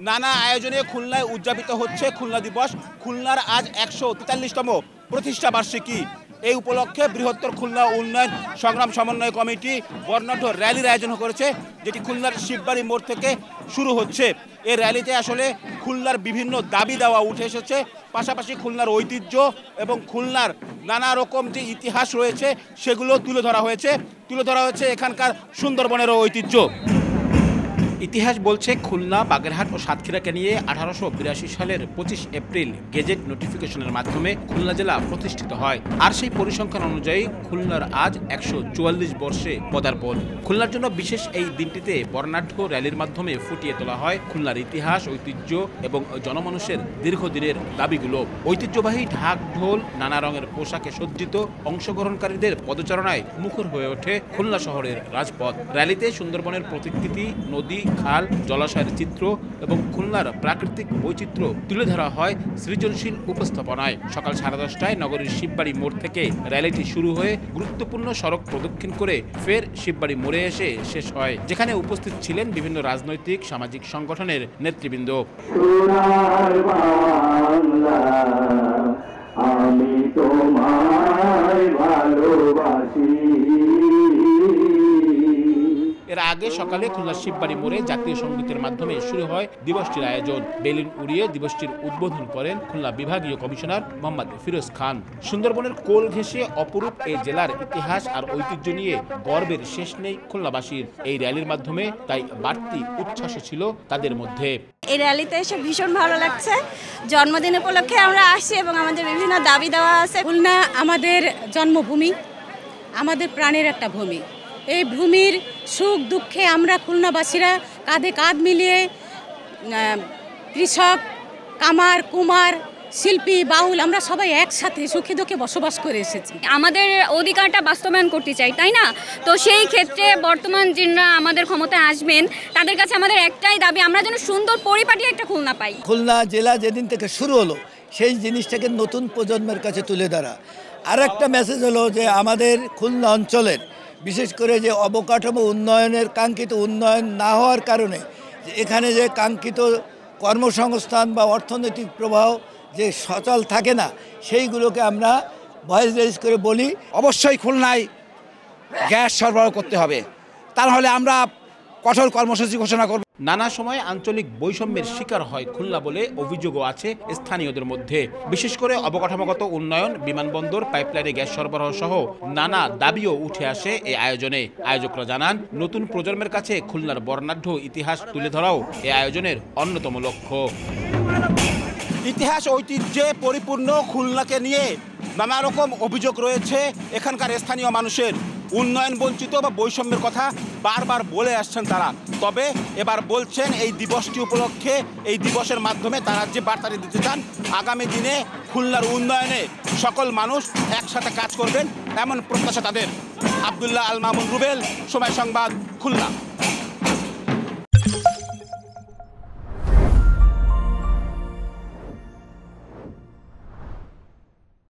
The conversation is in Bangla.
নানা আয়োজনে খুলনায় উদযাপিত হচ্ছে খুলনা দিবস। খুলনার আজ ১৪৩তম প্রতিষ্ঠা বার্ষিকী। এই উপলক্ষে বৃহত্তর খুলনা উন্নয়ন সংগ্রাম সমন্বয় কমিটি বর্ণাঢ্য র্যালির আয়োজন করেছে, যেটি খুলনার শিববাড়ি মোড় থেকে শুরু হচ্ছে। এই র্যালিতে আসলে খুলনার বিভিন্ন দাবি দেওয়া উঠে এসেছে, পাশাপাশি খুলনার ঐতিহ্য এবং খুলনার নানা রকম যে ইতিহাস রয়েছে সেগুলো তুলে ধরা হয়েছে এখানকার সুন্দরবনেরও ঐতিহ্য। ইতিহাস বলছে খুলনা, বাগেরহাট ও সাতক্ষীরাকে নিয়ে 1882 সালের 25 এপ্রিল গেজেট নোটিফিকেশনের মাধ্যমে খুলনা জেলা প্রতিষ্ঠিত হয়। আর সেই পরিসংখ্যান অনুযায়ী খুলনার আজ 144 বর্ষে পদার্পণ। খুলনার জন্য বিশেষ এই দিনটিতে বর্ণাঢ্য র্যালির মাধ্যমে ফুটিয়ে তোলা হয় খুলনার ইতিহাস, ঐতিহ্য এবং জনমানুষের দীর্ঘদিনের দাবিগুলো। ঐতিহ্যবাহী ঢাক ঢোল, নানা রঙের পোশাকে সজ্জিত অংশগ্রহণকারীদের পদচারণায় মুখর হয়ে ওঠে খুলনা শহরের রাজপথ। র্যালিতে সুন্দরবনের প্রতিকৃতি, নদী, খাল, জলাশয়ের চিত্র এবং খুলনার প্রাকৃতিক বৈচিত্র্য তুলে ধরা হয় সৃজনশীল উপস্থাপনায়। সকাল 10:30টায় নগরীর শিববাড়ি মোড় থেকে র্যালিটি শুরু হয়ে গুরুত্বপূর্ণ সড়ক প্রদক্ষিণ করে ফের শিববাড়ি মোড়ে এসে শেষ হয়, যেখানে উপস্থিত ছিলেন বিভিন্ন রাজনৈতিক সামাজিক সংগঠনের নেতৃবৃন্দ। আমি তোমায় ভালোবাসি। এর আগে সকালে খুলনা শিববাড়ি মোড়ে জাতীয় সংগীতের মাধ্যমে শুরু হয় দিবসটির আয়োজন। বেলুন উড়িয়ে দিবসটির উদ্বোধন করেন খুলনা বিভাগীয় কমিশনার মোহাম্মদ ফিরোজ খান। সুন্দরবনের কোল ঘেঁষে অপরূপ এই জেলার ইতিহাস আর ঐতিহ্য নিয়ে গর্বের শেষ নেই খুলনাবাসীর। এই র্যালির মাধ্যমে তাই বাড়তি উচ্ছ্বাস ছিল তাদের মধ্যে। এই র্যালিতে এসে ভীষণ ভালো লাগছে। জন্মদিন উপলক্ষে আমরা আসছি এবং আমাদের বিভিন্ন দাবি দেওয়া আছে। খুলনা আমাদের জন্মভূমি, আমাদের প্রাণের একটা ভূমি। এই ভূমির সুখ দুঃখে আমরা খুলনাবাসীরা কাঁধে কাঁধ মিলিয়ে কৃষক, কামার, কুমার, শিল্পী, বাউল আমরা সবাই একসাথে সুখে দুঃখে বসবাস করে এসেছি। আমাদের অধিকারটা বাস্তবায়ন করতে চাই, তাই না? তো সেই ক্ষেত্রে বর্তমান যিনি আমাদের ক্ষমতায় আসবেন তাদের কাছে আমাদের একটাই দাবি, আমরা যেন সুন্দর পরিপাটি একটা খুলনা পাই। খুলনা জেলা যেদিন থেকে শুরু হলো সেই জিনিসটাকে নতুন প্রজন্মের কাছে তুলে ধরা। আর একটা মেসেজ হলো যে আমাদের খুলনা অঞ্চলের বিশেষ করে যে অবকাঠামো উন্নয়নের কাঙ্ক্ষিত উন্নয়ন না হওয়ার কারণে এখানে যে কাঙ্ক্ষিত কর্মসংস্থান বা অর্থনৈতিক প্রবাহ যে সচল থাকে না, সেইগুলোকে আমরা ভয়েস রেজ করে বলি অবশ্যই খুলনায় গ্যাস সরবরাহ করতে হবে, তা নাহলে আমরা কঠোর কর্মসূচি ঘোষণা করব। নানা সময় আঞ্চলিক বৈষম্যের শিকার হয় খুলনা বলে অভিযোগও আছে স্থানীয়দের মধ্যে। বিশেষ করে অবকাঠামোগত উন্নয়ন, বিমানবন্দর, পাইপলাইনে গ্যাস সরবরাহ সহ নানা দাবিও উঠে আসে এই আয়োজনে। আয়োজকরা জানান, নতুন প্রজন্মের কাছে খুলনার বর্ণাঢ্য ইতিহাস তুলে ধরাও এই আয়োজনের অন্যতম লক্ষ্য। ইতিহাস ঐতিহ্যে পরিপূর্ণ খুলনাকে নিয়ে নানা রকম অভিযোগ রয়েছে এখানকার স্থানীয় মানুষের। উন্নয়ন বঞ্চিত বা বৈষম্যের কথা বারবার বলে আসছেন তারা। তবে এবার বলছেন এই দিবসটি উপলক্ষে, এই দিবসের মাধ্যমে তারা যে বার্তাটি দিতে চান, আগামী দিনে খুলনার উন্নয়নে সকল মানুষ একসাথে কাজ করবেন, এমন প্রত্যাশা তাদের। আব্দুল্লাহ আল মামুন রুবেল, সময় সংবাদ, খুলনা।